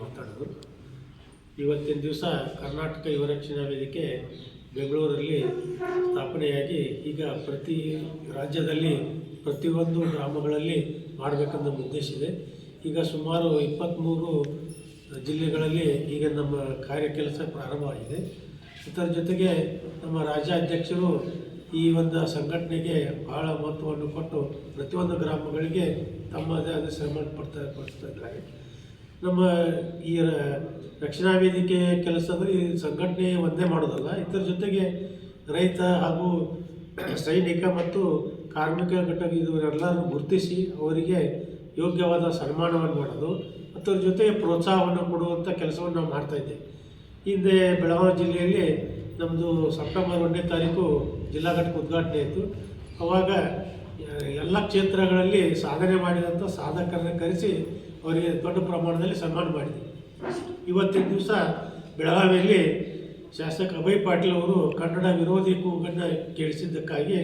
ಮಾತಾಡೋದು. ಇವತ್ತಿನ ದಿವಸ ಕರ್ನಾಟಕ ಯುವ ರಕ್ಷಣಾ ವೇದಿಕೆ ಬೆಂಗಳೂರಲ್ಲಿ ಸ್ಥಾಪನೆಯಾಗಿ ಈಗ ಪ್ರತಿ ರಾಜ್ಯದಲ್ಲಿ ಪ್ರತಿಯೊಂದು ಗ್ರಾಮಗಳಲ್ಲಿ ಮಾಡಬೇಕನ್ನೋ ಉದ್ದೇಶ ಇದೆ. ಈಗ ಸುಮಾರು 23 ಜಿಲ್ಲೆಗಳಲ್ಲಿ ಈಗ ನಮ್ಮ ಕೆಲಸ ಪ್ರಾರಂಭವಾಗಿದೆ. ಇದರ ಜೊತೆಗೆ ನಮ್ಮ ರಾಜ್ಯಾಧ್ಯಕ್ಷರು ಈ ಒಂದು ಸಂಘಟನೆಗೆ ಬಹಳ ಮಹತ್ವವನ್ನು ಕೊಟ್ಟು ಪ್ರತಿಯೊಂದು ಗ್ರಾಮಗಳಿಗೆ ತಮ್ಮದೇ ಆದ ಶ್ರಮ ಪಡ್ತಾ ಇದ್ದಾರೆ. ನಮ್ಮ ಈ ರಕ್ಷಣಾ ವೇದಿಕೆ ಕೆಲಸ ಅಂದರೆ ಈ ಸಂಘಟನೆ ಒಂದೇ ಮಾಡೋದಲ್ಲ, ಇದರ ಜೊತೆಗೆ ರೈತ ಹಾಗೂ ಸೈನಿಕ ಮತ್ತು ಕಾರ್ಮಿಕ ಘಟಕ ಇವರೆಲ್ಲರೂ ಗುರುತಿಸಿ ಅವರಿಗೆ ಯೋಗ್ಯವಾದ ಸನ್ಮಾನವನ್ನು ಮಾಡೋದು ಮತ್ತು ಅವ್ರ ಜೊತೆಗೆ ಪ್ರೋತ್ಸಾಹವನ್ನು ಕೊಡುವಂಥ ಕೆಲಸವನ್ನು ನಾವು ಮಾಡ್ತಾಯಿದ್ದೇವೆ. ಹಿಂದೆ ಬೆಳಗಾವಿ ಜಿಲ್ಲೆಯಲ್ಲಿ ನಮ್ಮದು ಸೆಪ್ಟೆಂಬರ್ 1ನೇ ತಾರೀಕು ಜಿಲ್ಲಾ ಘಟಕ ಉದ್ಘಾಟನೆ ಆಯಿತು. ಆವಾಗ ಎಲ್ಲ ಕ್ಷೇತ್ರಗಳಲ್ಲಿ ಸಾಧನೆ ಮಾಡಿದಂಥ ಸಾಧಕರನ್ನು ಕರೆಸಿ ಅವರಿಗೆ ದೊಡ್ಡ ಪ್ರಮಾಣದಲ್ಲಿ ಸನ್ಮಾನ ಮಾಡಿದ್ವಿ. ಇವತ್ತಿನ ದಿವಸ ಬೆಳಗಾವಿಯಲ್ಲಿ ಶಾಸಕ ಅಭಯ್ ಪಾಟೀಲ್ ಅವರು ಕನ್ನಡ ವಿರೋಧಿ ಕೂಗನ್ನು ಕೇಳಿಸಿದ್ದಕ್ಕಾಗಿ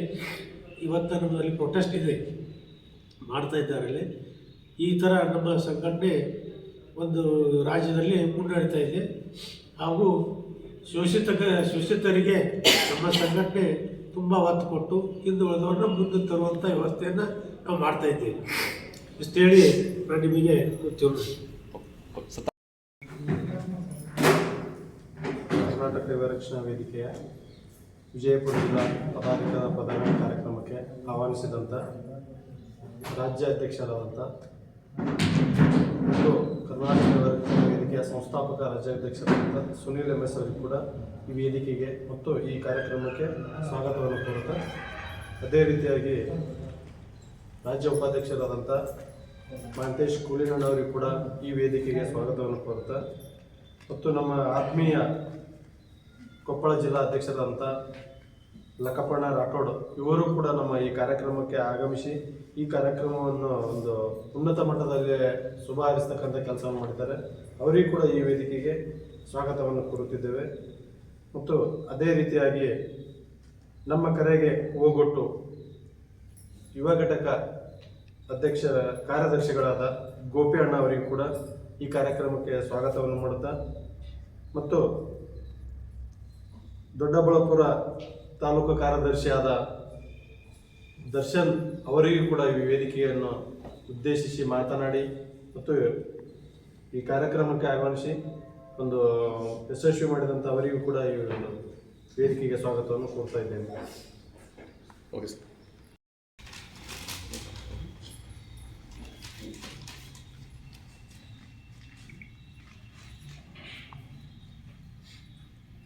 ಇವತ್ತು ನಮ್ಮಲ್ಲಿ ಪ್ರೊಟೆಸ್ಟ್ ಇದೆ ಮಾಡ್ತಾ ಇದ್ದಾರೆ. ಈ ಥರ ನಮ್ಮ ಸಂಘಟನೆ ಒಂದು ರಾಜ್ಯದಲ್ಲಿ ಮುನ್ನಡೀತಾ ಇದೆ ಹಾಗೂ ಶೋಷಿತರಿಗೆ ನಮ್ಮ ಸಂಘಟನೆ ತುಂಬ ಒತ್ತು ಕೊಟ್ಟು ಹಿಂದುಳಿದವ್ರನ್ನ ಮುಂದೆ ತರುವಂಥ ವ್ಯವಸ್ಥೆಯನ್ನು ನಾವು ಮಾಡ್ತಾಯಿದ್ದೇವೆ. ಇಷ್ಟು ಹೇಳಿ ನಾನು ನಿಮಗೆ ಕರ್ನಾಟಕ ಯುವ ರಕ್ಷಣಾ ವೇದಿಕೆಯ ವಿಜಯಪುರ ಜಿಲ್ಲಾ ಪದಾಧಿಕಾರಿ ಕಾರ್ಯಕ್ರಮಕ್ಕೆ ಆಹ್ವಾನಿಸಿದಂಥ ರಾಜ್ಯ ಅಧ್ಯಕ್ಷರಾದಂಥ ಮತ್ತು ಕರ್ನಾಟಕ ಯುವ ರಕ್ಷಣಾ ವೇದಿಕೆಯ ಸಂಸ್ಥಾಪಕ ರಾಜ್ಯಾಧ್ಯಕ್ಷರಾದಂಥ ಸುನೀಲ್ MS ಅವರಿಗೆ ಕೂಡ ಈ ವೇದಿಕೆಗೆ ಮತ್ತು ಈ ಕಾರ್ಯಕ್ರಮಕ್ಕೆ ಸ್ವಾಗತವನ್ನು ಕೋರುತ್ತಾ, ಅದೇ ರೀತಿಯಾಗಿ ರಾಜ್ಯ ಉಪಾಧ್ಯಕ್ಷರಾದಂಥ ಮಹಂತೇಶ್ ಕೂಲಿನಣ್ಣವರಿಗೆ ಕೂಡ ಈ ವೇದಿಕೆಗೆ ಸ್ವಾಗತವನ್ನು ಕೋರುತ್ತಾ, ಮತ್ತು ನಮ್ಮ ಆತ್ಮೀಯ ಕೊಪ್ಪಳ ಜಿಲ್ಲಾ ಅಧ್ಯಕ್ಷರಾದಂಥ ಲಕ್ಕಪ್ಪಣ್ಣ ರಾಠೋಡ್ ಇವರು ಕೂಡ ನಮ್ಮ ಈ ಕಾರ್ಯಕ್ರಮಕ್ಕೆ ಆಗಮಿಸಿ ಈ ಕಾರ್ಯಕ್ರಮವನ್ನು ಒಂದು ಉನ್ನತ ಮಟ್ಟದಲ್ಲಿ ಶುಭ ಹಾರೈಸ್ತಕ್ಕಂಥ ಕೆಲಸವನ್ನು ಮಾಡಿದ್ದಾರೆ. ಅವರಿಗೂ ಕೂಡ ಈ ವೇದಿಕೆಗೆ ಸ್ವಾಗತವನ್ನು ಕೋರುತ್ತಿದ್ದೇವೆ. ಮತ್ತು ಅದೇ ರೀತಿಯಾಗಿ ನಮ್ಮ ಕರೆಗೆ ಹೋಗೊಟ್ಟು ಯುವ ಘಟಕ ಕಾರ್ಯದರ್ಶಿಗಳಾದ ಗೋಪಿ ಅಣ್ಣ ಅವರಿಗೂ ಕೂಡ ಈ ಕಾರ್ಯಕ್ರಮಕ್ಕೆ ಸ್ವಾಗತವನ್ನು ಮಾಡುತ್ತಾ, ಮತ್ತು ದೊಡ್ಡಬಳ್ಳಾಪುರ ತಾಲೂಕು ಕಾರ್ಯದರ್ಶಿಯಾದ ದರ್ಶನ್ ಅವರಿಗೂ ಕೂಡ ಈ ವೇದಿಕೆಯನ್ನು ಉದ್ದೇಶಿಸಿ ಮಾತನಾಡಿ ಮತ್ತು ಈ ಕಾರ್ಯಕ್ರಮಕ್ಕೆ ಆಹ್ವಾನಿಸಿ ಒಂದು ಯಶಸ್ವಿ ಮಾಡಿದಂಥ ಅವರಿಗೂ ಕೂಡ ಈ ಒಂದು ವೇದಿಕೆಗೆ ಸ್ವಾಗತವನ್ನು ಕೋರ್ತಾ ಇದ್ದೇನೆ. Okay sir.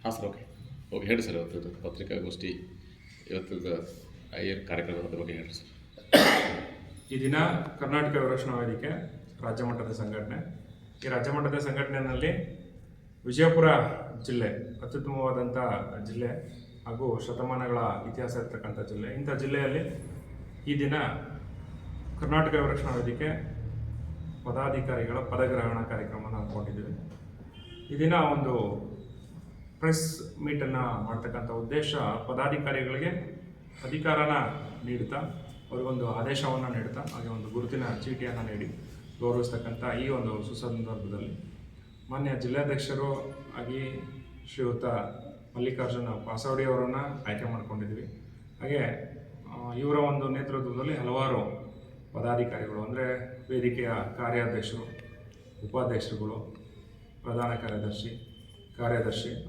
ಹಾಂ ಸರ್, ಓಕೆ ಹೇಳಿ ಸರ್. ಇವತ್ತು ಪತ್ರಿಕಾಗೋಷ್ಠಿ ಇವತ್ತು ಕಾರ್ಯಕ್ರಮದ ಬಗ್ಗೆ ಹೇಳಿ ಸರ್. ಈ ದಿನ ಕರ್ನಾಟಕ ಯುವ ರಕ್ಷಣಾ ವೇದಿಕೆ ರಾಜ್ಯ ಮಟ್ಟದ ಸಂಘಟನೆ. ಈ ರಾಜ್ಯ ಮಟ್ಟದ ಸಂಘಟನೆಯಲ್ಲಿ ವಿಜಯಪುರ ಜಿಲ್ಲೆ ಅತ್ಯುತ್ತಮವಾದಂಥ ಜಿಲ್ಲೆ ಹಾಗೂ ಶತಮಾನಗಳ ಇತಿಹಾಸ ಇರ್ತಕ್ಕಂಥ ಜಿಲ್ಲೆ. ಇಂಥ ಜಿಲ್ಲೆಯಲ್ಲಿ ಈ ದಿನ ಕರ್ನಾಟಕ ಯುವ ರಕ್ಷಣಾ ವೇದಿಕೆ ಪದಾಧಿಕಾರಿಗಳ ಪದಗ್ರಹಣ ಕಾರ್ಯಕ್ರಮವನ್ನು ಹಮ್ಮಿಕೊಂಡಿದ್ದೀವಿ. ಈ ದಿನ ಒಂದು ಪ್ರೆಸ್ ಮೀಟನ್ನು ಮಾಡ್ತಕ್ಕಂಥ ಉದ್ದೇಶ ಪದಾಧಿಕಾರಿಗಳಿಗೆ ಅಧಿಕಾರನ ನೀಡುತ್ತಾ ಅವ್ರಿಗೊಂದು ಆದೇಶವನ್ನು ನೀಡುತ್ತಾ ಹಾಗೆ ಒಂದು ಗುರುತಿನ ಚೀಟಿಯನ್ನು ನೀಡಿ ಗೌರವಿಸ್ತಕ್ಕಂಥ ಈ ಒಂದು ಸುಸಂದರ್ಭದಲ್ಲಿ ಮಾನ್ಯ ಜಿಲ್ಲಾಧ್ಯಕ್ಷರು ಆಗಿ ಶ್ರೀಯುತ ಮಲ್ಲಿಕಾರ್ಜುನ ಪಾಸವಡಿ ಅವರನ್ನು ಆಯ್ಕೆ ಮಾಡಿಕೊಂಡಿದ್ವಿ. ಹಾಗೆ ಇವರ ಒಂದು ನೇತೃತ್ವದಲ್ಲಿ ಹಲವಾರು ಪದಾಧಿಕಾರಿಗಳು ಅಂದರೆ ವೇದಿಕೆಯ ಕಾರ್ಯಾಧ್ಯಕ್ಷರು, ಉಪಾಧ್ಯಕ್ಷರುಗಳು, ಪ್ರಧಾನ ಕಾರ್ಯದರ್ಶಿ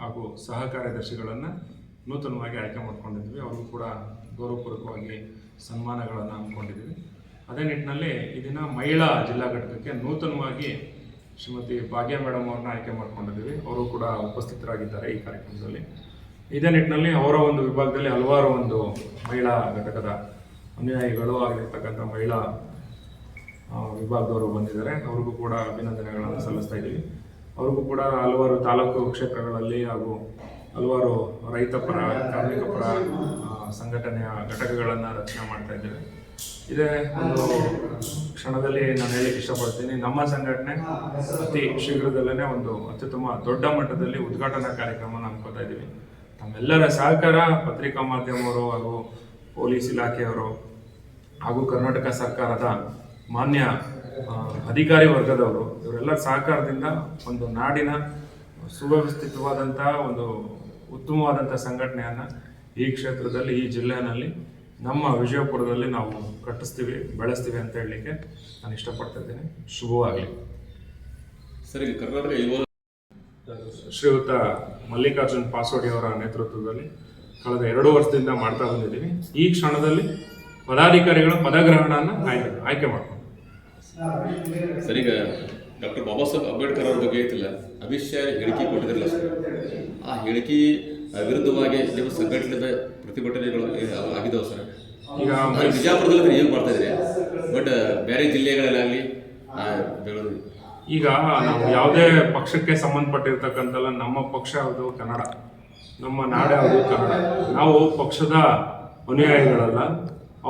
ಹಾಗೂ ಸಹ ಕಾರ್ಯದರ್ಶಿಗಳನ್ನು ನೂತನವಾಗಿ ಆಯ್ಕೆ ಮಾಡ್ಕೊಂಡಿದ್ವಿ. ಅವ್ರಿಗೂ ಕೂಡ ಗೌರವಪೂರ್ವಕವಾಗಿ ಸನ್ಮಾನಗಳನ್ನು ಹಮ್ಮಿಕೊಂಡಿದ್ವಿ. ಅದೇ ನಿಟ್ಟಿನಲ್ಲಿ ಈ ದಿನ ಮಹಿಳಾ ಜಿಲ್ಲಾ ಘಟಕಕ್ಕೆ ನೂತನವಾಗಿ ಶ್ರೀಮತಿ ಭಾಗ್ಯ ಮೇಡಮ್ ಅವ್ರನ್ನ ಆಯ್ಕೆ ಮಾಡ್ಕೊಂಡಿದ್ದೀವಿ. ಅವರು ಕೂಡ ಉಪಸ್ಥಿತರಾಗಿದ್ದಾರೆ ಈ ಕಾರ್ಯಕ್ರಮದಲ್ಲಿ. ಇದೇ ನಿಟ್ಟಿನಲ್ಲಿ ಅವರ ಒಂದು ವಿಭಾಗದಲ್ಲಿ ಹಲವಾರು ಒಂದು ಮಹಿಳಾ ಘಟಕದ ಅನುಯಾಯಿಗಳು ಆಗಿರ್ತಕ್ಕಂಥ ಮಹಿಳಾ ವಿಭಾಗದವರು ಬಂದಿದ್ದಾರೆ. ಅವ್ರಿಗೂ ಕೂಡ ಅಭಿನಂದನೆಗಳನ್ನು ಸಲ್ಲಿಸ್ತಾ ಇದ್ದೀವಿ. ಅವ್ರಿಗೂ ಕೂಡ ಹಲವಾರು ತಾಲೂಕು ಕ್ಷೇತ್ರಗಳಲ್ಲಿ ಹಾಗೂ ಹಲವಾರು ರೈತ ಪರ, ಕಾರ್ಮಿಕ ಪರ ಸಂಘಟನೆಯ ಘಟಕಗಳನ್ನು ರಚನೆ ಮಾಡ್ತಾ ಇದ್ದೇವೆ. ಇದೇ ಒಂದು ಕ್ಷಣದಲ್ಲಿ ನಾನು ಹೇಳಲಿಕ್ಕೆ ಇಷ್ಟಪಡ್ತೀನಿ, ನಮ್ಮ ಸಂಘಟನೆ ಅತಿ ಶೀಘ್ರದಲ್ಲೇ ಒಂದು ಅತ್ಯುತ್ತಮ ದೊಡ್ಡ ಮಟ್ಟದಲ್ಲಿ ಉದ್ಘಾಟನಾ ಕಾರ್ಯಕ್ರಮವನ್ನು ಹಮ್ಮಿಕೊಳ್ತಾ ಇದ್ದೀವಿ. ತಮ್ಮೆಲ್ಲರ ಸಹಕಾರ ಪತ್ರಿಕಾ ಮಾಧ್ಯಮವರು ಹಾಗೂ ಪೊಲೀಸ್ ಇಲಾಖೆಯವರು ಹಾಗೂ ಕರ್ನಾಟಕ ಸರ್ಕಾರದ ಮಾನ್ಯ ಅಧಿಕಾರಿ ವರ್ಗದವರು ಇವರೆಲ್ಲರ ಸಹಕಾರದಿಂದ ಒಂದು ನಾಡಿನ ಸುವ್ಯವಸ್ಥಿತವಾದಂಥ ಒಂದು ಉತ್ತಮವಾದಂಥ ಸಂಘಟನೆಯನ್ನು ಈ ಕ್ಷೇತ್ರದಲ್ಲಿ, ಈ ಜಿಲ್ಲೆಯಲ್ಲಿ, ನಮ್ಮ ವಿಜಯಪುರದಲ್ಲಿ ನಾವು ಕಟ್ಟಿಸ್ತೀವಿ, ಬೆಳೆಸ್ತೀವಿ ಅಂತ ಹೇಳಲಿಕ್ಕೆ ನಾನು ಇಷ್ಟಪಡ್ತಾ ಇದ್ದೀನಿ. ಶುಭವಾಗಲಿ. ಸರ್, ಈಗ ಕರ್ನಾಟಕ ಯುವ ಶ್ರೀಯುತ ಮಲ್ಲಿಕಾರ್ಜುನ್ ಪಾಸೋಡಿ ಅವರ ನೇತೃತ್ವದಲ್ಲಿ ಕಳೆದ 2 ವರ್ಷದಿಂದ ಮಾಡ್ತಾ ಬಂದಿದ್ದೀವಿ. ಈ ಕ್ಷಣದಲ್ಲಿ ಪದಾಧಿಕಾರಿಗಳ ಪದಗ್ರಹಣನ ಆಯ್ಕೆ ಮಾಡ್ಕೊಂಡು ಸರ್, ಈಗ ಡಾಕ್ಟರ್ ಬಾಬಾ ಸಾಹೇಬ್ ಅಂಬೇಡ್ಕರ್ ಅವ್ರ ಬಗ್ಗೆ ಐತಿಲ್ಲ, ಅಮಿತ್ ಶಾ ಹೇಳಿಕೆ ಕೊಟ್ಟಿದ್ರಲ್ಲ ಸರ್, ಆ ಹೇಳಿಕೆ ವಿರುದ್ಧವಾಗಿ ನಿಮ್ಮ ಸಂಘಟನೆದ ಪ್ರತಿಭಟನೆಗಳು ಆಗಿದಾವೆ ಸರ್. ಈಗ ಬಿಜಾಪುರದಲ್ಲಿ ಏನು ಮಾಡ್ತಾ ಇದ್ರಿ, ಬಟ್ ಬೇರೆ ಜಿಲ್ಲೆಗಳಲ್ಲಾಗಲಿ ಬೆಂಗಳೂರು ಈಗ ನಾವು ಯಾವುದೇ ಪಕ್ಷಕ್ಕೆ ಸಂಬಂಧಪಟ್ಟಿರ್ತಕ್ಕಂಥಲ್ಲ, ನಮ್ಮ ಪಕ್ಷ ಯಾವುದು ಕನ್ನಡ, ನಮ್ಮ ನಾಡು ಯಾವುದು ಕನ್ನಡ. ನಾವು ಪಕ್ಷದ ಅನುಯಾಯಿಗಳಲ್ಲ,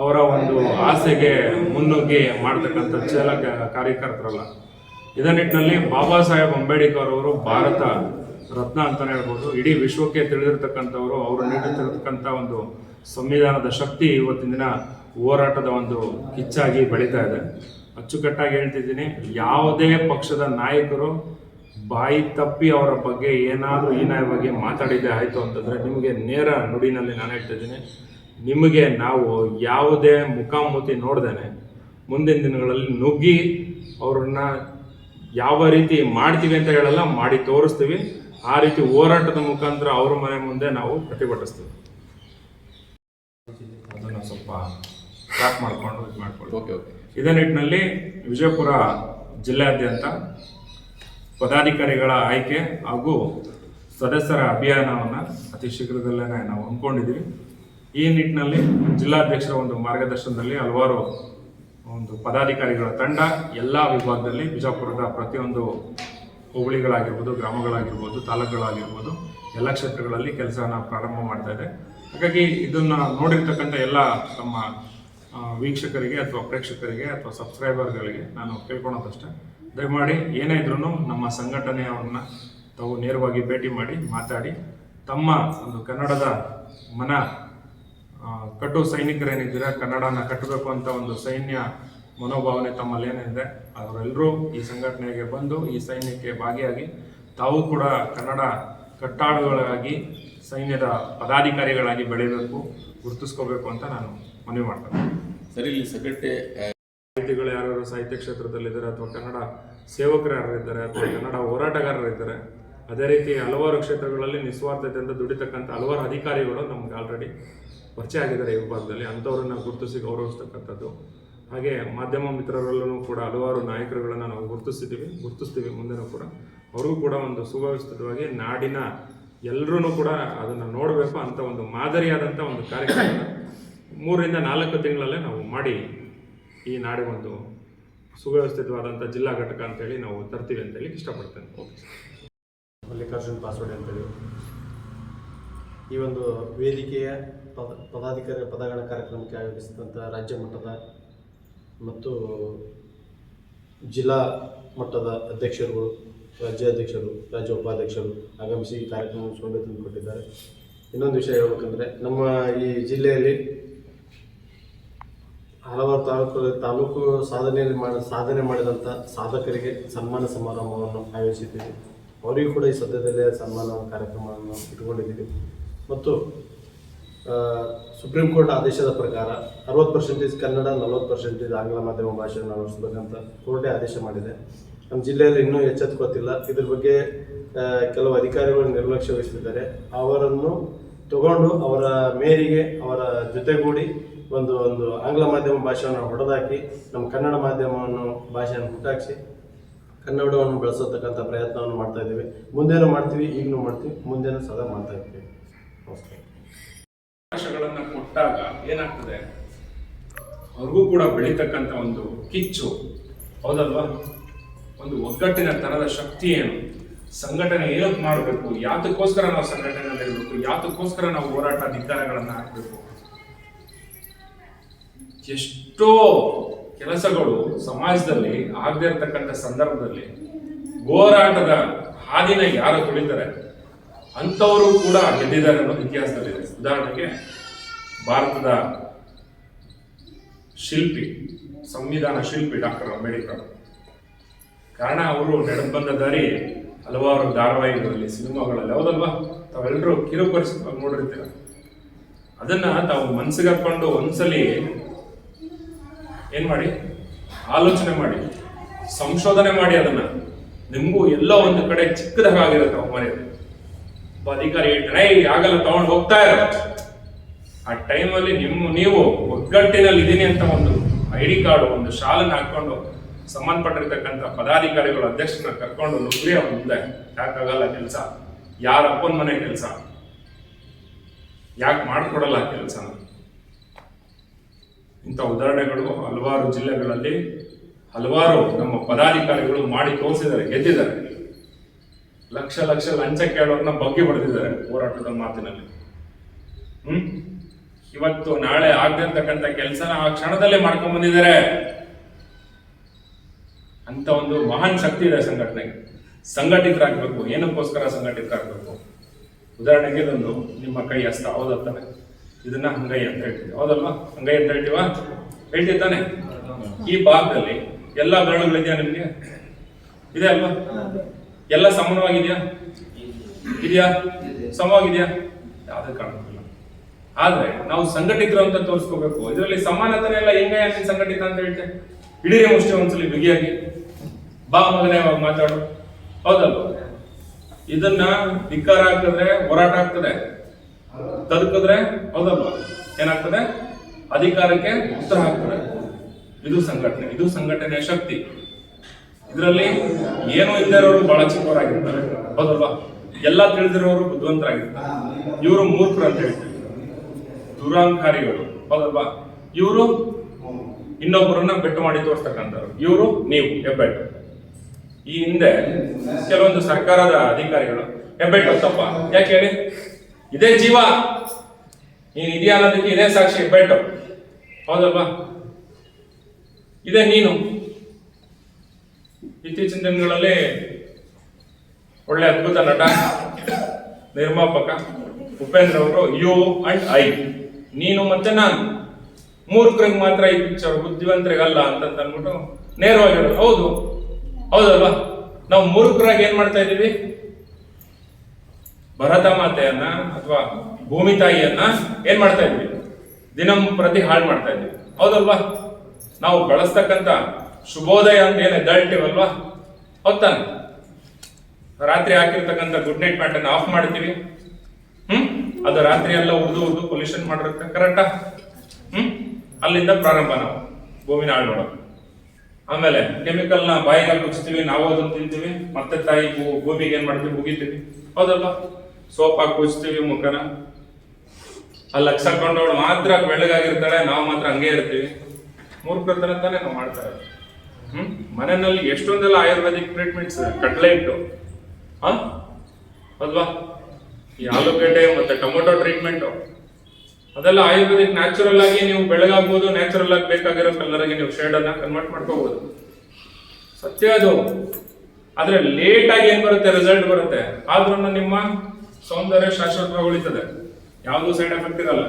ಅವರ ಒಂದು ಆಸೆಗೆ ಮುನ್ನುಗ್ಗಿ ಮಾಡ್ತಕ್ಕಂಥ ಕಾರ್ಯಕರ್ತರಲ್ಲ. ಇದೇ ನಿಟ್ಟಿನಲ್ಲಿ ಬಾಬಾ ಸಾಹೇಬ್ ಅಂಬೇಡ್ಕರ್ ಅವರು ಭಾರತ ರತ್ನ ಅಂತಲೇ ಹೇಳ್ಬೋದು. ಇಡೀ ವಿಶ್ವಕ್ಕೆ ತಿಳಿದಿರ್ತಕ್ಕಂಥವ್ರು. ಅವರು ನೀಡಿರ್ತಕ್ಕಂಥ ಒಂದು ಸಂವಿಧಾನದ ಶಕ್ತಿ ಇವತ್ತಿನ ದಿನ ಹೋರಾಟದ ಒಂದು ಕಿಚ್ಚಾಗಿ ಬೆಳೀತಾ ಇದೆ. ಅಚ್ಚುಕಟ್ಟಾಗಿ ಹೇಳ್ತಿದ್ದೀನಿ, ಯಾವುದೇ ಪಕ್ಷದ ನಾಯಕರು ಬಾಯಿ ತಪ್ಪಿ ಅವರ ಬಗ್ಗೆ ಏನಾದರೂ ಹೀನಾಯ ಬಗ್ಗೆ ಮಾತಾಡಿದ್ದೆ ಆಯಿತು ಅಂತಂದರೆ ನಿಮಗೆ ನೇರ ನುಡಿನಲ್ಲಿ ನಾನು ಹೇಳ್ತಿದ್ದೀನಿ, ನಿಮಗೆ ನಾವು ಯಾವುದೇ ಮುಖಾಮುಖಿ ನೋಡ್ದೇನೆ ಮುಂದಿನ ದಿನಗಳಲ್ಲಿ ನುಗ್ಗಿ ಅವ್ರನ್ನ ಯಾವ ರೀತಿ ಮಾಡ್ತೀವಿ ಅಂತ ಹೇಳಲ್ಲ, ಮಾಡಿ ತೋರಿಸ್ತೀವಿ. ಆ ರೀತಿ ಹೋರಾಟದ ಮುಖಾಂತರ ಅವ್ರ ಮನೆ ಮುಂದೆ ನಾವು ಪ್ರತಿಭಟಿಸ್ತೀವಿ. ಅದನ್ನು ಸ್ವಲ್ಪ ಟ್ರ್ಯಾಕ್ ಮಾಡಿಕೊಂಡು ಇದು ಮಾಡ್ಕೊಳ್ಳಿ. Okay okay. ಇದೇ ನಿಟ್ಟಿನಲ್ಲಿ ವಿಜಯಪುರ ಜಿಲ್ಲೆಯಾದ್ಯಂತ ಪದಾಧಿಕಾರಿಗಳ ಆಯ್ಕೆ ಹಾಗೂ ಸದಸ್ಯರ ಅಭಿಯಾನವನ್ನು ಅತಿ ಶೀಘ್ರದಲ್ಲೇ ನಾವು ಹಮ್ಮಿಕೊಂಡಿದ್ದೀವಿ. ಈ ನಿಟ್ಟಿನಲ್ಲಿ ಜಿಲ್ಲಾಧ್ಯಕ್ಷರ ಒಂದು ಮಾರ್ಗದರ್ಶನದಲ್ಲಿ ಹಲವಾರು ಒಂದು ಪದಾಧಿಕಾರಿಗಳ ತಂಡ ಎಲ್ಲ ವಿಭಾಗದಲ್ಲಿ ಬಿಜಾಪುರದ ಪ್ರತಿಯೊಂದು ಹೋಬಳಿಗಳಾಗಿರ್ಬೋದು, ಗ್ರಾಮಗಳಾಗಿರ್ಬೋದು, ತಾಲೂಕುಗಳಾಗಿರ್ಬೋದು, ಎಲ್ಲ ಕ್ಷೇತ್ರಗಳಲ್ಲಿ ಕೆಲಸನ ಪ್ರಾರಂಭ ಮಾಡ್ತಾ ಇದೆ. ಹಾಗಾಗಿ ಇದನ್ನು ನೋಡಿರ್ತಕ್ಕಂಥ ಎಲ್ಲ ನಮ್ಮ ವೀಕ್ಷಕರಿಗೆ ಅಥವಾ ಪ್ರೇಕ್ಷಕರಿಗೆ ಅಥವಾ ಸಬ್ಸ್ಕ್ರೈಬರ್ಗಳಿಗೆ ನಾನು ಕೇಳ್ಕೊಳೋದಷ್ಟೇ, ದಯಮಾಡಿ ಏನೇ ಇದ್ರೂ ನಮ್ಮ ಸಂಘಟನೆಯವ್ರನ್ನ ತಾವು ನೇರವಾಗಿ ಭೇಟಿ ಮಾಡಿ ಮಾತಾಡಿ ತಮ್ಮ ಒಂದು ಕನ್ನಡದ ಕಟ್ಟು ಸೈನಿಕರೇನಿದ್ದೀರಾ, ಕನ್ನಡನ ಕಟ್ಟಬೇಕು ಅಂತ ಒಂದು ಸೈನ್ಯ ಮನೋಭಾವನೆ ತಮ್ಮಲ್ಲಿ ಏನಿದೆ, ಅವರೆಲ್ಲರೂ ಈ ಸಂಘಟನೆಗೆ ಬಂದು ಈ ಸೈನ್ಯಕ್ಕೆ ಭಾಗಿಯಾಗಿ ತಾವು ಕೂಡ ಕನ್ನಡ ಕಟ್ಟಾಳುಗಳಾಗಿ ಸೈನ್ಯದ ಪದಾಧಿಕಾರಿಗಳಾಗಿ ಬೆಳೀಬೇಕು, ಗುರುತಿಸ್ಕೋಬೇಕು ಅಂತ ನಾನು ಮನವಿ ಮಾಡ್ತೇನೆ. ಸರಿ, ಇಲ್ಲಿ ಸಂಘಟನೆ ಸಾಹಿತಿಗಳು ಯಾರು ಸಾಹಿತ್ಯ ಕ್ಷೇತ್ರದಲ್ಲಿದ್ದಾರೆ ಅಥವಾ ಕನ್ನಡ ಸೇವಕರು ಯಾರಿದ್ದಾರೆ ಅಥವಾ ಕನ್ನಡ ಹೋರಾಟಗಾರರಿದ್ದಾರೆ, ಅದೇ ರೀತಿ ಹಲವಾರು ಕ್ಷೇತ್ರಗಳಲ್ಲಿ ನಿಸ್ವಾರ್ಥತೆಯಿಂದ ದುಡಿತಕ್ಕಂಥ ಹಲವಾರು ಅಧಿಕಾರಿಗಳು ನಮ್ಗೆ ಆಲ್ರೆಡಿ ಪರಿಚಯ ಆಗಿದ್ದಾರೆ ಈ ವಿಭಾಗದಲ್ಲಿ. ಅಂಥವ್ರನ್ನ ಗುರುತಿಸಿ ಗೌರವಿಸ್ತಕ್ಕಂಥದ್ದು. ಹಾಗೆ ಮಾಧ್ಯಮ ಮಿತ್ರರಲ್ಲೂ ಕೂಡ ಹಲವಾರು ನಾಯಕರುಗಳನ್ನು ನಾವು ಗುರುತಿಸ್ತೀವಿ ಮುಂದೆನೂ ಕೂಡ. ಅವ್ರಿಗೂ ಕೂಡ ಒಂದು ಸುವ್ಯವಸ್ಥಿತವಾಗಿ ನಾಡಿನ ಎಲ್ಲರೂ ಕೂಡ ಅದನ್ನು ನೋಡಬೇಕು ಅಂತ ಒಂದು ಮಾದರಿಯಾದಂಥ ಒಂದು ಕಾರ್ಯಕ್ರಮ 3 ರಿಂದ 4 ತಿಂಗಳಲ್ಲೇ ನಾವು ಮಾಡಿ ಈ ನಾಡಿಗೊಂದು ಸುವ್ಯವಸ್ಥಿತವಾದಂಥ ಜಿಲ್ಲಾ ಘಟಕ ಅಂತೇಳಿ ನಾವು ತರ್ತೀವಿ ಅಂತೇಳಿ ಇಷ್ಟಪಡ್ತೇನೆ. ಮಲ್ಲಿಕಾರ್ಜುನ್ ಪಾಸೋಡಿ ಅಂತೇಳಿ ಈ ಒಂದು ವೇದಿಕೆಯ ಪದಾಧಿಕಾರಿ ಪದಗಳ ಕಾರ್ಯಕ್ರಮಕ್ಕೆ ಆಯೋಜಿಸಿದಂಥ ರಾಜ್ಯ ಮಟ್ಟದ ಮತ್ತು ಜಿಲ್ಲಾ ಮಟ್ಟದ ಅಧ್ಯಕ್ಷರುಗಳು, ರಾಜ್ಯಾಧ್ಯಕ್ಷರು, ರಾಜ್ಯ ಉಪಾಧ್ಯಕ್ಷರು ಆಗಮಿಸಿ ಈ ಕಾರ್ಯಕ್ರಮವನ್ನು ಶೋಭೆ ತಂದುಕೊಟ್ಟಿದ್ದಾರೆ. ಇನ್ನೊಂದು ವಿಷಯ ಹೇಳ್ಬೇಕಂದ್ರೆ, ನಮ್ಮ ಈ ಜಿಲ್ಲೆಯಲ್ಲಿ ಹಲವಾರು ತಾಲೂಕು ಸಾಧನೆ ಮಾಡಿದಂಥ ಸಾಧಕರಿಗೆ ಸನ್ಮಾನ ಸಮಾರಂಭವನ್ನು ಆಯೋಜಿಸಿದ್ದೀವಿ. ಅವರಿಗೂ ಕೂಡ ಈ ಸದ್ಯದಲ್ಲೇ ಸನ್ಮಾನ ಕಾರ್ಯಕ್ರಮವನ್ನು ಇಟ್ಕೊಂಡಿದ್ದೀವಿ. ಮತ್ತು ಸುಪ್ರೀಂ ಕೋರ್ಟ್ ಆದೇಶದ ಪ್ರಕಾರ 60% ಕನ್ನಡ, 40% ಆಂಗ್ಲ ಮಾಧ್ಯಮ ಭಾಷೆಯನ್ನು ಅಳವಡಿಸಬೇಕಂತ ಕೋರ್ಟೇ ಆದೇಶ ಮಾಡಿದೆ. ನಮ್ಮ ಜಿಲ್ಲೆಯಲ್ಲಿ ಇನ್ನೂ ಎಚ್ಚೆತ್ತುಕೊತ್ತಿಲ್ಲ. ಇದ್ರ ಬಗ್ಗೆ ಕೆಲವು ಅಧಿಕಾರಿಗಳು ನಿರ್ಲಕ್ಷ್ಯ ವಹಿಸುತ್ತಿದ್ದಾರೆ. ಅವರನ್ನು ತಗೊಂಡು ಅವರ ಮೇರೆಗೆ ಅವರ ಜೊತೆಗೂಡಿ ಒಂದು ಆಂಗ್ಲ ಮಾಧ್ಯಮ ಭಾಷೆಯನ್ನು ಹೊಡೆದಾಕಿ ನಮ್ಮ ಕನ್ನಡ ಮಾಧ್ಯಮವನ್ನು ಭಾಷೆಯನ್ನು ಹುಟ್ಟಾಕಿಸಿ ಕನ್ನಡವನ್ನು ಬೆಳೆಸತಕ್ಕಂಥ ಪ್ರಯತ್ನವನ್ನು ಮಾಡ್ತಾ ಇದ್ದೀವಿ. ಮುಂದೇನೂ ಮಾಡ್ತೀವಿ, ಈಗಲೂ ಮಾಡ್ತೀವಿ, ಮುಂದೇನೂ ಸದಾ ಮಾಡ್ತಾ ಇರ್ತೀವಿ. ನಮಸ್ಕಾರ. ಅವಕಾಶಗಳನ್ನು ಕೊಟ್ಟಾಗ ಏನಾಗ್ತದೆ, ಅವ್ರಿಗೂ ಕೂಡ ಬೆಳೀತಕ್ಕಂಥ ಒಂದು ಕಿಚ್ಚು, ಹೌದಲ್ವಾ? ಒಂದು ಒಗ್ಗಟ್ಟಿನ ತರದ ಶಕ್ತಿ ಏನು, ಸಂಘಟನೆ ಏನಕ್ಕೆ ಮಾಡಬೇಕು, ಯಾತಕ್ಕೋಸ್ಕರ ನಾವು ಸಂಘಟನೆಯಲ್ಲಿರಬೇಕು, ಯಾತಕ್ಕೋಸ್ಕರ ನಾವು ಹೋರಾಟ ಧಿಕ್ಕಾರಗಳನ್ನು ಹಾಕಬೇಕು. ಎಷ್ಟೋ ಕೆಲಸಗಳು ಸಮಾಜದಲ್ಲಿ ಆಗದೆ ಇರತಕ್ಕಂಥ ಸಂದರ್ಭದಲ್ಲಿ ಹೋರಾಟದ ಹಾದಿನ ಯಾರು ತುಳಿತಾರೆ ಅಂಥವರು ಕೂಡ ಗೆದ್ದಿದ್ದಾರೆ ಅನ್ನೋದು ಇತಿಹಾಸದಲ್ಲಿದೆ. ಉದಾಹರಣೆಗೆ ಭಾರತದ ಶಿಲ್ಪಿ, ಸಂವಿಧಾನ ಶಿಲ್ಪಿ ಡಾಕ್ಟರ್ ಅಂಬೇಡ್ಕರ್ ಕಾರಣ ಅವರು ನಡೆದು ಬಂದ ದಾರಿ ಹಲವಾರು ಧಾರಾವಾಹಿಗಳಲ್ಲಿ, ಸಿನಿಮಾಗಳಲ್ಲಿ, ಹೌದಲ್ವಾ? ತಾವೆಲ್ಲರೂ ಕಿರುಪರಿಚಿತವಾಗಿ ನೋಡಿರ್ತೀರ. ಅದನ್ನ ತಾವು ಮನಸ್ಸಿಗೆ ಹಾಕೊಂಡು ಒಂದ್ಸಲಿ ಏನ್ ಮಾಡಿ, ಆಲೋಚನೆ ಮಾಡಿ, ಸಂಶೋಧನೆ ಮಾಡಿ, ಅದನ್ನ ನಿಮಗೂ ಎಲ್ಲೋ ಒಂದು ಕಡೆ ಚಿಕ್ಕದಾಗಿರುತ್ತೆ. ಅವ ಮನೆಯಲ್ಲಿ ಒಬ್ಬ ಅಧಿಕಾರಿ ಹೇಳ್ತಾನೆ, ಆಗಲ್ಲ ತಗೊಂಡು ಹೋಗ್ತಾ ಇರ. ಆ ಟೈಮಲ್ಲಿ ನೀವು ಒಗ್ಗಟ್ಟಿನಲ್ಲಿ ಇದೀನಿ ಅಂತ ಒಂದು ID ಕಾರ್ಡ್, ಒಂದು ಶಾಲನ್ನು ಹಾಕೊಂಡು ಸಂಬಂಧಪಟ್ಟಿರ್ತಕ್ಕಂಥ ಪದಾಧಿಕಾರಿಗಳು, ಅಧ್ಯಕ್ಷರನ್ನ ಕರ್ಕೊಂಡು ನುಗ್ರಿ ಅವ್ರ ಮುಂದೆ, ಯಾಕಾಗಲ್ಲ ಕೆಲಸ, ಯಾರ ಅಪ್ಪನ ಮನೆ ಕೆಲಸ, ಯಾಕೆ ಮಾಡ್ಕೊಡಲ್ಲ ಕೆಲಸ. ಇಂಥ ಉದಾಹರಣೆಗಳು ಹಲವಾರು ಜಿಲ್ಲೆಗಳಲ್ಲಿ ಹಲವಾರು ನಮ್ಮ ಪದಾಧಿಕಾರಿಗಳು ಮಾಡಿ ತೋರಿಸಿದ್ದಾರೆ, ಗೆದ್ದಿದ್ದಾರೆ. ಲಕ್ಷ ಲಕ್ಷ ಲಂಚ ಕೇಳೋರನ್ನ ಬಗ್ಗೆ ಬರೆದಿದ್ದಾರೆ ಹೋರಾಟದ ಮಾತಿನಲ್ಲಿ. ಇವತ್ತು ನಾಳೆ ಆಗದಿರ್ತಕ್ಕಂಥ ಕೆಲಸನ ಆ ಕ್ಷಣದಲ್ಲೇ ಮಾಡ್ಕೊಂಡ್ ಬಂದಿದ್ದಾರೆ. ಅಂತ ಒಂದು ಮಹಾನ್ ಶಕ್ತಿ ಇದೆ ಸಂಘಟನೆಗೆ. ಸಂಘಟಿತರಾಗಬೇಕು. ಏನಕ್ಕೋಸ್ಕರ ಸಂಘಟಿತರಾಗಬೇಕು? ಉದಾಹರಣೆಗೆ ಇದೊಂದು ನಿಮ್ಮ ಕೈ ಹಸ್ತ, ಹೌದತ್ತಾನೆ? ಇದನ್ನ ಅಂಗೈ ಅಂತ ಹೇಳ್ತೀವಿ, ಹೌದಲ್ವಾ? ಅಂಗೈ ಅಂತ ಹೇಳ್ತೀವ, ಹೇಳ್ತಿದ್ದಾನೆ. ಈ ಭಾಗದಲ್ಲಿ ಎಲ್ಲ ಬೆರಳುಗಳಿದೆಯಾ ನಿಮ್ಗೆ? ಇದೆ ಅಲ್ವಾ? ಎಲ್ಲ ಸಮಾನವಾಗಿದೆಯಾ? ಇದೆಯಾ? ಸಮವಾಗಿದೆಯಾ? ಯಾವ್ದು ಕಾಣುತ್ತಿಲ್ಲ. ಆದ್ರೆ ನಾವು ಸಂಘಟಿತರು ಅಂತ ತೋರಿಸ್ಕೋಬೇಕು. ಇದರಲ್ಲಿ ಸಮಾನತೆ ಎಲ್ಲ ಹೆಂಗ ಸಂಘಟಿತ ಅಂತ ಹೇಳ್ತೆ? ಹಿಡೀರಿ ಮುಷ್ಟಿ ಒಂದ್ಸಲಿ ಬಿಗಿಯಾಗಿ, ಬಾ ಮಗನೇ ಅವಾಗ ಮಾತಾಡು, ಹೌದಲ್ವ? ಇದನ್ನ ಧಿಕ್ಕಾರ ಆಗ್ತದೆ, ಹೋರಾಟ ಆಗ್ತದೆ. ತದಕಿದ್ರೆ ಹೌದಲ್ವ, ಏನಾಗ್ತದೆ? ಅಧಿಕಾರಕ್ಕೆ ಉತ್ತರ ಆಗ್ತದೆ. ಇದು ಸಂಘಟನೆ, ಇದು ಸಂಘಟನೆಯ ಶಕ್ತಿ. ಇದರಲ್ಲಿ ಏನೂ ಇಲ್ಲದೆ ಇರೋರು ಬಹಳ ಚಿಕ್ಕವರಾಗಿರ್ತಾರೆ, ಹೌದಲ್ವಾ? ಎಲ್ಲ ತಿಳಿದಿರೋರು ಬುದ್ಧಿವಂತರಾಗಿರ್ತಾರೆ. ಇವರು ಮೂರ್ಖರು ಅಂತ ಹೇಳ್ತೀವಿ, ದುರಾಂಕಾರಿಗಳು, ಹೌದಲ್ವಾ? ಇವರು ಇನ್ನೊಬ್ಬರನ್ನ ಬೆಟ್ಟು ಮಾಡಿ ತೋರಿಸ್ತಕ್ಕಂಥವ್ರು. ಇವರು ನೀವು ಹೆಬ್ಬೆಟ್ಟು. ಈ ಹಿಂದೆ ಕೆಲವೊಂದು ಸರ್ಕಾರದ ಅಧಿಕಾರಿಗಳು ಹೆಬ್ಬೆಟ್ಟು ತಪ್ಪ ಯಾಕೆ ಹೇಳಿ? ಇದೇ ಜೀವ, ನೀನ್ ಇದೆಯಾ ಅನ್ನೋದಕ್ಕೆ ಇದೇ ಸಾಕ್ಷಿ, ಹೆಬ್ಬೆಟ್ಟು, ಹೌದಲ್ವಾ? ಇದೇ ನೀನು. ಇತ್ತೀಚಿನ ದಿನಗಳಲ್ಲಿ ಒಳ್ಳೆ ಅದ್ಭುತ ನಟ, ನಿರ್ಮಾಪಕ ಉಪೇಂದ್ರ ಅವರು ಯು ಅಂಡ್ ಐ, ನೀನು ಮತ್ತೆ ನಾನು, ಮೂರ್ಖರಿಗೆ ಮಾತ್ರ ಈ ಪಿಕ್ಚರ್, ಬುದ್ಧಿವಂತರಿಗಲ್ಲ ಅಂತ ಅಂದ್ಬಿಟ್ಟು ನೇರವಾಗಿ ಹೇಳೋದು. ಹೌದು, ಹೌದಲ್ವಾ? ನಾವು ಮೂರ್ಖರಾಗಿ ಏನ್ ಮಾಡ್ತಾ ಇದ್ದೀವಿ? ಭರತ ಮಾತೆಯನ್ನ ಅಥವಾ ಭೂಮಿ ತಾಯಿಯನ್ನ ಏನ್ ಮಾಡ್ತಾ ಇದ್ವಿ? ದಿನಂಪ್ರತಿ ಹಾಳು ಮಾಡ್ತಾ ಇದ್ವಿ, ಹೌದಲ್ವಾ? ನಾವು ಬಳಸ್ತಕ್ಕಂಥ ಶುಭೋದಯ ಅಂತ ಏನೇ ಹೇಳ್ತೀವಲ್ವಾ, ಹೌದಾನೆ? ರಾತ್ರಿ ಹಾಕಿರ್ತಕ್ಕಂಥ ಗುಡ್ ನೈಟ್ ಪ್ಯಾಂಟನ್ನು ಆಫ್ ಮಾಡ್ತೀವಿ. ಅದು ರಾತ್ರಿ ಎಲ್ಲ ಉರ್ದು ಪೊಲ್ಯೂಷನ್ ಮಾಡಿರುತ್ತೆ, ಕರೆಕ್ಟಾ? ಅಲ್ಲಿಂದ ಪ್ರಾರಂಭ ನಾವು ಭೂಮಿನ ಹಾಳು ಮಾಡೋದು. ಆಮೇಲೆ ಕೆಮಿಕಲ್ನ ಬಾಯಿಗೆ ಕುಚ್ತೀವಿ, ನಾವು ಅದನ್ನ ತಿಂತೀವಿ, ಮತ್ತೆ ತಾಯಿ ಭೂಮಿಗೆ ಏನ್ ಮಾಡ್ತೀವಿ? ಮುಗಿತೀವಿ, ಹೌದಲ್ವಾ? ಸೋಪ್ ಹಾಕಿ ಕುಚ್ತೀವಿ ಮುಖನ. ಅಲ್ಲಿ ಲಕ್ಷ ಕೊಂಡವಳು ಮಾತ್ರ ಬೆಳ್ಳಗಾಗಿರ್ತಾಳೆ, ನಾವು ಮಾತ್ರ ಹಂಗೆ ಇರ್ತೀವಿ. ಮೂರ್ಖತನ ತಾನೇ ನಾವು ಮಾಡ್ತಾ ಇರೋದು. ಮನೆಯಲ್ಲಿ ಎಷ್ಟೊಂದೆಲ್ಲ ಆಯುರ್ವೇದಿಕ್ ಟ್ರೀಟ್ಮೆಂಟ್ಸ್, ಕಡ್ಲೆ ಇಟ್ಟು, ಅಲ್ವಾ? ಈ ಆಲೂಗಡ್ಡೆ ಮತ್ತೆ ಟೊಮೊಟೊ ಟ್ರೀಟ್ಮೆಂಟ್, ಅದೆಲ್ಲ ಆಯುರ್ವೇದಿಕ್. ನ್ಯಾಚುರಲ್ ಆಗಿ ನೀವು ಬೆಳಗಾಗ್ಬೋದು, ನ್ಯಾಚುರಲ್ ಆಗಿ ಬೇಕಾಗಿರೋ ಕಲರ್ಗೆ ನೀವು ಶೇಡ್ ಅನ್ನ ಕನ್ವರ್ಟ್ ಮಾಡ್ಕೋಬಹುದು, ಸತ್ಯ ಅದು. ಆದ್ರೆ ಲೇಟ್ ಆಗಿ ಏನ್ ಬರುತ್ತೆ? ರಿಸಲ್ಟ್ ಬರುತ್ತೆ. ಆದ್ರೂ ನಿಮ್ಮ ಸೌಂದರ್ಯ ಶಾಶ್ವತವಾಗಿ ಉಳಿತದೆ, ಯಾವುದು ಸೈಡ್ ಎಫೆಕ್ಟ್ ಇರಲ್ಲ.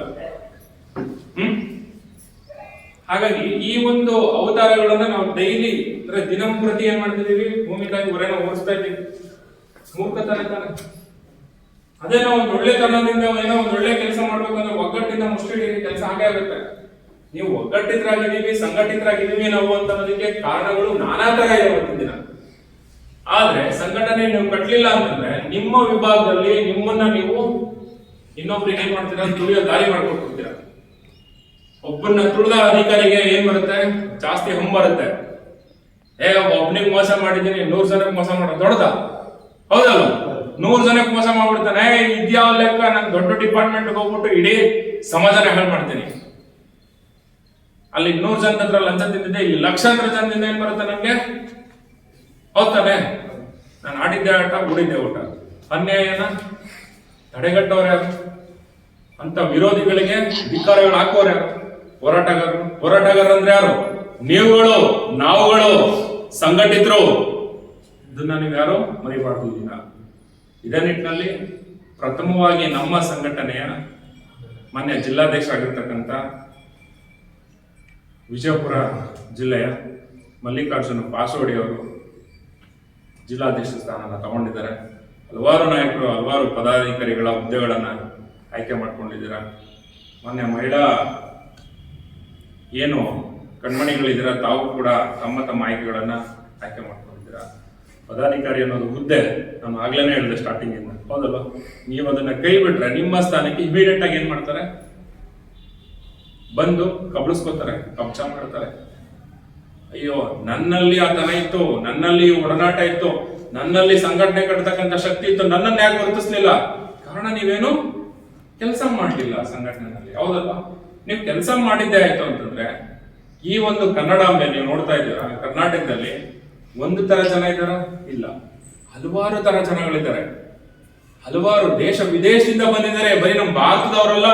ಹಾಗಾಗಿ ಈ ಒಂದು ಅವತಾರಗಳನ್ನ ನಾವು ಡೈಲಿ ಅಂದ್ರೆ ದಿನಂಪ್ರತಿ ಏನ್ ಮಾಡ್ತಿದೀವಿ? ಭೂಮಿಗಾಗಿ ಹೊರೆನ ಓಡಿಸ್ತಾ ಇದ್ದೀವಿ. ಮೂರ್ಖತನ ತಾನೆ. ಅದೇ ನಾವು ಒಂದು ಒಳ್ಳೆತನದಿಂದ ಏನೋ ಒಂದು ಒಳ್ಳೆ ಕೆಲಸ ಮಾಡ್ಬೇಕಂದ್ರೆ ಒಗ್ಗಟ್ಟಿಂದ ಮುಷ್ಟಿ ಕೆಲಸ ಹಾಗೆ ಆಗುತ್ತೆ. ನೀವು ಒಗ್ಗಟ್ಟಿತರಾಗಿದ್ದೀವಿ, ಸಂಘಟಿತರಾಗಿದ್ದೀವಿ ನಾವು ಅಂತ ಅನ್ನೋದಕ್ಕೆ ಕಾರಣಗಳು ನಾನಾ ತರ ಇದೆ ಇವತ್ತಿನ ದಿನ. ಆದ್ರೆ ಸಂಘಟನೆ ನೀವು ಕಟ್ಟಲಿಲ್ಲ ಅಂತಂದ್ರೆ ನಿಮ್ಮ ವಿಭಾಗದಲ್ಲಿ ನಿಮ್ಮನ್ನ ನೀವು ಇನ್ನೊಬ್ರಿಗೆ ಏನ್ ಮಾಡ್ತೀರಾ? ತುಳಿಯೋ ದಾರಿ ಮಾಡ್ಕೊಡ್ತೀರಾ. ಒಬ್ಬನ್ನ ತುಳಿದ ಅಧಿಕಾರಿಗೆ ಏನ್ ಬರುತ್ತೆ? ಜಾಸ್ತಿ ಬರುತ್ತೆ. ಒಬ್ಬನಿಗೆ ಮೋಸ ಮಾಡಿದ್ದೀನಿ, 100 ಜನಕ್ಕೆ ಮೋಸ ಮಾಡೋದು ದೊಡ್ಡದ? ಹೌದಲ್ಲ? 100 ಜನಕ್ಕೆ ಮೋಸ ಮಾಡ್ಬಿಡ್ತಾನೆ. ಇದ್ಯಾವ ಲೆಕ್ಕ? ನಾನು ದೊಡ್ಡ ಡಿಪಾರ್ಟ್ಮೆಂಟ್ ಹೋಗ್ಬಿಟ್ಟು ಇಡೀ ಸಮಾಜನ ಹಾಳು ಮಾಡ್ತೀನಿ. ಅಲ್ಲಿ 100 ಜನದ ಹತ್ರ ಲಂಚ ತಿಂದಿದ್ದೆ, ಇಲ್ಲಿ ಲಕ್ಷಾಂತರ ಜನದಿಂದ ಏನ್ ಬರುತ್ತೆ ನಮ್ಗೆ? ಹೌದಾನೆ? ನಾನು ಆಡಿದ್ದೆ ಆಟ, ಉಡಿದ್ದೆ ಊಟ. ಅನ್ಯಾಯನ ತಡೆಗಟ್ಟವ್ರ ಯಾರು? ಅಂತ ವಿರೋಧಿಗಳಿಗೆ ಧಿಕ್ಕಾರಗಳು ಹಾಕೋರು ಯಾರು? ಹೋರಾಟಗಾರರು. ಹೋರಾಟಗಾರರು ಅಂದ್ರೆ ಯಾರು? ನೀವುಗಳು, ನಾವುಗಳು, ಸಂಘಟಿತರು. ಇದನ್ನ ನೀವು ಯಾರು ಮರಿಬಾರ್ದು. ಇದೇ ನಿಟ್ಟಿನಲ್ಲಿ ಪ್ರಥಮವಾಗಿ ನಮ್ಮ ಸಂಘಟನೆಯ ಮಾನ್ಯ ಜಿಲ್ಲಾಧ್ಯಕ್ಷರಾಗಿರ್ತಕ್ಕಂಥ ವಿಜಯಪುರ ಜಿಲ್ಲೆಯ ಮಲ್ಲಿಕಾರ್ಜುನ ಪಾಸೋಡಿ ಅವರು ಜಿಲ್ಲಾಧ್ಯಕ್ಷ ಸ್ಥಾನನ ತಗೊಂಡಿದ್ದಾರೆ. ಹಲವಾರು ನಾಯಕರು ಹಲವಾರು ಪದಾಧಿಕಾರಿಗಳ ಹುದ್ದೆಗಳನ್ನು ಆಯ್ಕೆ ಮಾಡ್ಕೊಂಡಿದ್ದೀರಾ. ಮೊನ್ನೆ ಮಹಿಳಾ ಏನು ಕಣ್ಮಣಿಗಳಿದ್ದೀರಾ, ತಾವು ಕೂಡ ತಮ್ಮ ತಮ್ಮ ಆಯ್ಕೆಗಳನ್ನು ಆಯ್ಕೆ ಮಾಡ್ಕೊಂಡಿದ್ದೀರಾ. ಪದಾಧಿಕಾರಿ ಅನ್ನೋದು ಹುದ್ದೆ ನಾನು ಆಗ್ಲೇ ಹೇಳಿದೆ ಸ್ಟಾರ್ಟಿಂಗ್ ಇಂದ, ಹೌದಲ್ವ? ನೀವು ಅದನ್ನ ಕೈ ಬಿಟ್ರೆ ನಿಮ್ಮ ಸ್ಥಾನಕ್ಕೆ ಇಮಿಡಿಯೇಟ್ ಆಗಿ ಏನ್ ಮಾಡ್ತಾರೆ, ಬಂದು ಕಬಳಿಸ್ಕೋತಾರೆ, ಕಬ್ಜ ಮಾಡ್ತಾರೆ. ಅಯ್ಯೋ, ನನ್ನಲ್ಲಿ ಆ ತನ ಇತ್ತು, ನನ್ನಲ್ಲಿ ಒಡನಾಟ ಇತ್ತು, ನನ್ನಲ್ಲಿ ಸಂಘಟನೆ ಕಟ್ಟತಕ್ಕಂಥ ಶಕ್ತಿ ಇತ್ತು, ನನ್ನನ್ನು ಯಾಕೆ ಗುರುತಿಸ್ಲಿಲ್ಲ? ಕಾರಣ ನೀವೇನು ಕೆಲಸ ಮಾಡಲಿಲ್ಲ ಸಂಘಟನೆಯಲ್ಲಿ, ಹೌದಲ್ವಾ? ನೀವು ಕೆಲಸ ಮಾಡಿದ್ದೇ ಆಯ್ತು ಅಂತಂದ್ರೆ ಈ ಒಂದು ಕನ್ನಡಾಂಬೆ ನೀವು ನೋಡ್ತಾ ಇದ್ದೀರಾ, ಕರ್ನಾಟಕದಲ್ಲಿ ಒಂದು ತರ ಜನ ಇದ್ದಾರ? ಇಲ್ಲ, ಹಲವಾರು ತರ ಜನಗಳಿದ್ದಾರೆ. ಹಲವಾರು ದೇಶ ವಿದೇಶದಿಂದ ಬಂದಿದ್ದಾರೆ. ಬರೀ ನಮ್ಮ ಭಾರತದವರಲ್ಲ,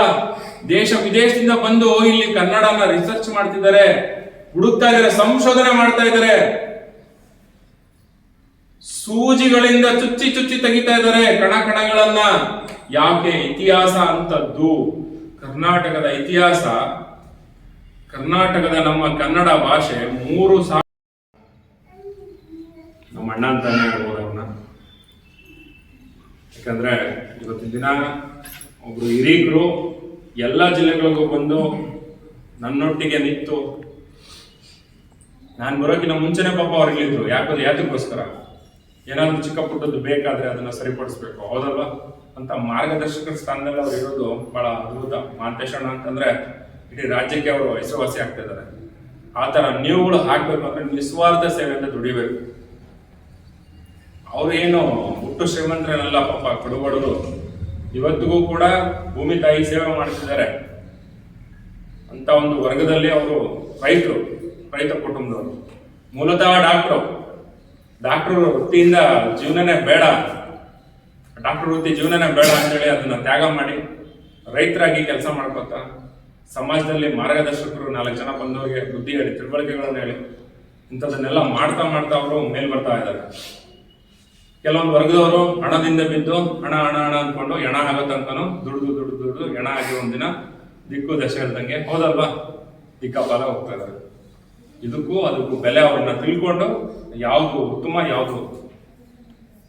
ದೇಶ ವಿದೇಶದಿಂದ ಬಂದು ಇಲ್ಲಿ ಕನ್ನಡನ ರಿಸರ್ಚ್ ಮಾಡ್ತಿದ್ದಾರೆ, ಹುಡುಕ್ತಾ ಇದ್ದಾರೆ, ಸಂಶೋಧನೆ ಮಾಡ್ತಾ ಇದ್ದಾರೆ. ಸೂಜಿಗಳಿಂದ ಚುಚ್ಚಿ ಚುಚ್ಚಿ ತೆಗಿತಾ ಇದ್ದಾರೆ ಕಣಗಳನ್ನ. ಯಾಕೆ? ಇತಿಹಾಸ ಅಂತದ್ದು, ಕರ್ನಾಟಕದ ಇತಿಹಾಸ, ಕರ್ನಾಟಕದ ನಮ್ಮ ಕನ್ನಡ ಭಾಷೆ 3,000 ನಮ್ಮ ಅಣ್ಣ ಅಂತಾನೆ ಹೇಳ್ಬೋದು ಅವ್ರನ್ನ. ಯಾಕಂದ್ರೆ ಇವತ್ತಿನ ದಿನ ಒಬ್ರು ಹಿರೀಕರು ಎಲ್ಲ ಜಿಲ್ಲೆಗಳಿಗೂ ಬಂದು ನನ್ನೊಟ್ಟಿಗೆ ನಿಂತು, ನಾನು ಬರೋಕಿನ ಮುಂಚೆನೆ ಪಾಪ ಅವ್ರಿಗಿದ್ರು. ಯಾತಕ್ಕೋಸ್ಕರ ಏನಾದ್ರು ಚಿಕ್ಕ ಪುಟ್ಟದ್ದು ಬೇಕಾದ್ರೆ ಅದನ್ನ ಸರಿಪಡಿಸ್ಬೇಕು, ಹೌದಲ್ವಾ ಅಂತ ಮಾರ್ಗದರ್ಶಕರ ಸ್ಥಾನದಲ್ಲಿ ಅವ್ರು ಇರೋದು ಬಹಳ ಅದ್ಭುತ. ಮಾಂತೇಶಣ್ಣ ಅಂತಂದ್ರೆ ಇಡೀ ರಾಜ್ಯಕ್ಕೆ ಅವರು ಹೆಸರುವಾಸಿ ಆಗ್ತಾ ಇದ್ದಾರೆ. ಆ ತರ ನೀವುಗಳು ಹಾಕ್ಬೇಕು ಅಂದ್ರೆ ನಿಸ್ವಾರ್ಥ ಸೇವೆಯಿಂದ ದುಡಿಬೇಕು. ಅವ್ರು ಏನು ಹುಟ್ಟು ಶ್ರೀಮಂತರನ್ನೆಲ್ಲ, ಪಾಪ ಕಡುಬಡವರು ಇವತ್ತಿಗೂ ಕೂಡ ಭೂಮಿ ತಾಯಿ ಸೇವೆ ಮಾಡ್ತಿದ್ದಾರೆ. ಅಂತ ಒಂದು ವರ್ಗದಲ್ಲಿ ಅವರು ರೈತ ಕುಟುಂಬದವರು. ಮೂಲತಃ ಡಾಕ್ಟರ್ ವೃತ್ತಿಯಿಂದ ಜೀವನನೇ ಬೇಡ, ಡಾಕ್ಟರ್ ವೃತ್ತಿ ಜೀವನನೇ ಬೇಡ ಅಂತೇಳಿ ಅದನ್ನ ತ್ಯಾಗ ಮಾಡಿ ರೈತರಾಗಿ ಕೆಲಸ ಮಾಡ್ಕೊತಾ ಸಮಾಜದಲ್ಲಿ ಮಾರ್ಗದರ್ಶಕರು 4 ಜನ ಬಂದವರಿಗೆ ಬುದ್ಧಿ ಹೇಳಿ, ತಿಳುವಳಿಕೆಗಳನ್ನು ಹೇಳಿ, ಇಂಥದನ್ನೆಲ್ಲ ಮಾಡ್ತಾ ಅವರು ಮೇಲ್ ಬರ್ತಾ ಇದ್ದಾರೆ. ಕೆಲವೊಂದು ವರ್ಗದವರು ಹಣದಿಂದ ಬಿದ್ದು ಹಣ ಅಂದ್ಕೊಂಡು ಹೆಣ ಆಗೋ ತನಕನು ದುಡ್ದು ಹೆಣ ಆಗಿ ಒಂದಿನ ದಿಕ್ಕು ದಶೆ ಇಲ್ದಂಗೆ, ಹೌದಲ್ವಾ, ದಿಕ್ಕಾಪಾಲ ಹೋಗ್ತಾ ಇದ್ದಾರೆ. ಅದಕ್ಕೂ ಬೆಲೆ ಅವ್ರನ್ನ ತಿಳ್ಕೊಂಡು ಯಾವುದು ಉತ್ತಮ ಯಾವುದು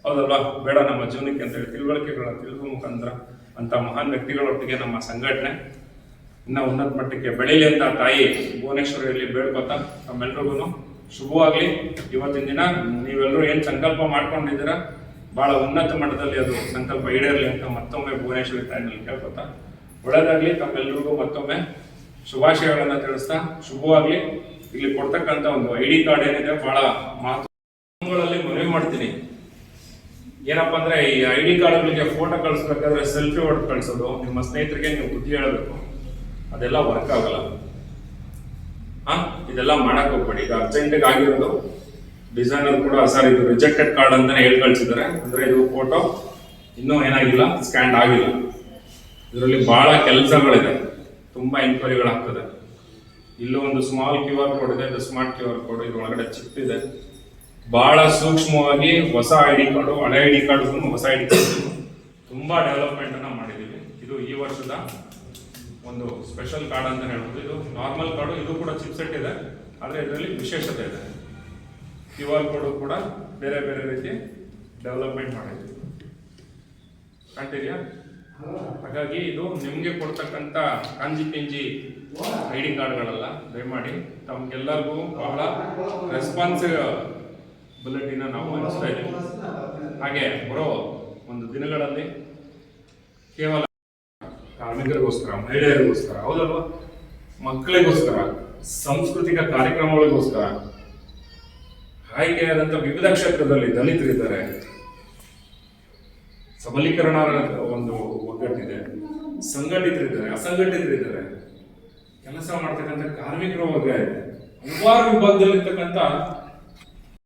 ಹೌದಲ್ವಾ ಬೇಡ ನಮ್ಮ ಜೀವನಕ್ಕೆ ಅಂತೇಳಿ ತಿಳುವಳಿಕೆಗಳನ್ನ ತಿಳಿದು ಮುಖಾಂತರ ಅಂತ ಮಹಾನ್ ವ್ಯಕ್ತಿಗಳೊಟ್ಟಿಗೆ ನಮ್ಮ ಸಂಘಟನೆ ಇನ್ನ ಉನ್ನತ ಮಟ್ಟಕ್ಕೆ ಬೆಳೀಲಿ ಅಂತ ತಾಯಿ ಭುವನೇಶ್ವರಿಯಲ್ಲಿ ಬೇಡ್ಕೊತಾ ನಮ್ಮೆಲ್ರಿಗೂ ಶುಭವಾಗ್ಲಿ. ಇವತ್ತಿನ ದಿನ ನೀವೆಲ್ಲರೂ ಏನ್ ಸಂಕಲ್ಪ ಮಾಡ್ಕೊಂಡಿದ್ದೀರಾ ಬಹಳ ಉನ್ನತ ಮಟ್ಟದಲ್ಲಿ ಅದು ಸಂಕಲ್ಪ ಈಡೇರಲಿ ಅಂತ ಮತ್ತೊಮ್ಮೆ ಭುವನೇಶ್ವರಿ ತಾಯಿನಲ್ಲಿ ಕೇಳ್ಕೊತಾ ಒಳ್ಳೆದಾಗ್ಲಿ. ತಮ್ಮೆಲ್ರಿಗೂ ಮತ್ತೊಮ್ಮೆ ಶುಭಾಶಯಗಳನ್ನ ತಿಳಿಸ್ತಾ ಶುಭವಾಗ್ಲಿ. ಇಲ್ಲಿ ಕೊಡ್ತಕ್ಕಂಥ ಒಂದು ID ಕಾರ್ಡ್ ಏನಿದೆ ಬಹಳ ಮಹತ್ವಗಳಲ್ಲಿ ಮನವಿ ಮಾಡ್ತೀನಿ. ಏನಪ್ಪಾ ಅಂದ್ರೆ ಈ ID ಕಾರ್ಡ್ಗಳಿಗೆ ಫೋಟೋ ಕಳಿಸ್ಬೇಕಾದ್ರೆ ಸೆಲ್ಫಿ ಹೊಡೆದು ಕಳಿಸೋದು, ನಿಮ್ಮ ಸ್ನೇಹಿತರಿಗೆ ನೀವು ಬುದ್ಧಿ ಹೇಳಬೇಕು, ಅದೆಲ್ಲ ವರ್ಕ್ ಆಗಲ್ಲ. ಇದೆಲ್ಲ ಮಾಡಕ್ ಹೋಗ್ಬೇಡಿ. ಇದು ಅರ್ಜೆಂಟಿಗೆ ಆಗಿರೋದು. ಡಿಸೈನರ್ ಕೂಡ ಸರ್ ಇದು ರಿಜೆಕ್ಟೆಡ್ ಕಾರ್ಡ್ ಅಂತಾನೆ ಹೇಳಿ ಕಳ್ಸಿದ್ದಾರೆ. ಅಂದ್ರೆ ಇದು ಫೋಟೋ ಇನ್ನೂ ಏನಾಗಿಲ್ಲ, ಸ್ಕ್ಯಾನ್ ಆಗಿಲ್ಲ. ಇದರಲ್ಲಿ ಬಹಳ ಕೆಲಸಗಳಿದೆ, ತುಂಬಾ ಎಂಕ್ವೈರಿಗಳಾಗ್ತದೆ. ಇಲ್ಲೂ ಒಂದು ಸ್ಮಾಲ್ QR ಕೋಡ್ ಇದೆ, ಇದು ಸ್ಮಾರ್ಟ್ QR ಕೋಡ್, ಇದ್ರೊಳಗಡೆ ಚಿಪ್ ಇದೆ. ಬಹಳ ಸೂಕ್ಷ್ಮವಾಗಿ ಹೊಸ ID ಕಾರ್ಡು, ಹಳೆ ID ಕಾರ್ಡ್, ಹೊಸ ID ಕಾರ್ಡ್ ತುಂಬಾ ಡೆವಲಪ್ಮೆಂಟ್ ಅನ್ನ ಮಾಡಿದೀವಿ. ಇದು ಈ ವರ್ಷದ ಒಂದು ಸ್ಪೆಷಲ್ ಕಾರ್ಡ್ ಅಂತ ಹೇಳ್ಬೋದು. ಇದು ನಾರ್ಮಲ್ ಕಾರ್ಡು, ಇದು ಕೂಡ ಚಿಪ್ಸೆಟ್ ಇದೆ, ಆದ್ರೆ ಇದರಲ್ಲಿ ವಿಶೇಷತೆ ಇದೆ. QR ಕೋಡ್ ಕೂಡ ಬೇರೆ ರೀತಿ ಡೆವಲಪ್ಮೆಂಟ್ ಮಾಡಿದ್ವಿ, ಕಾಣ್ತಿದ್ಯಾ? ಹಾಗಾಗಿ ಇದು ನಿಮ್ಗೆ ಕೊಡ್ತಕ್ಕಂಥ ಕಾಂಜಿ ಪಿಂಜಿ ID ಕಾರ್ಡ್ಗಳಲ್ಲ. ದಯಮಾಡಿ ತಮ್ಗೆಲ್ಲರಿಗೂ ಬಹಳ ರೆಸ್ಪಾನ್ಸಿಬಿಲಿಟಿನ ನಾವು ಅನಿಸ್ತಾ ಇದ್ದೀವಿ. ಹಾಗೆ ಬರೋ ಒಂದು ದಿನಗಳಲ್ಲಿ ಕೇವಲ ಕಾರ್ಮಿಕರಿಗೋಸ್ಕರ, ಮಹಿಳೆಯರಿಗೋಸ್ಕರ, ಹೌದಲ್ವಾ, ಮಕ್ಕಳಿಗೋಸ್ಕರ, ಸಾಂಸ್ಕೃತಿಕ ಕಾರ್ಯಕ್ರಮಗಳಿಗೋಸ್ಕರ ಆಯ್ಕೆಯಾದಂಥ ವಿವಿಧ ಕ್ಷೇತ್ರದಲ್ಲಿ ದಲಿತರಿದ್ದಾರೆ, ಸಬಲೀಕರಣ ಒಂದು ಒಗ್ಗಟ್ಟಿದೆ, ಸಂಘಟಿತರಿದ್ದಾರೆ, ಅಸಂಘಟಿತರಿದ್ದಾರೆ, ಕೆಲಸ ಮಾಡ್ತಕ್ಕಂಥ ಕಾರ್ಮಿಕರ ವರ್ಗ ಇದೆ, ಹಲವಾರು ವಿಭಾಗದಲ್ಲಿರ್ತಕ್ಕಂಥ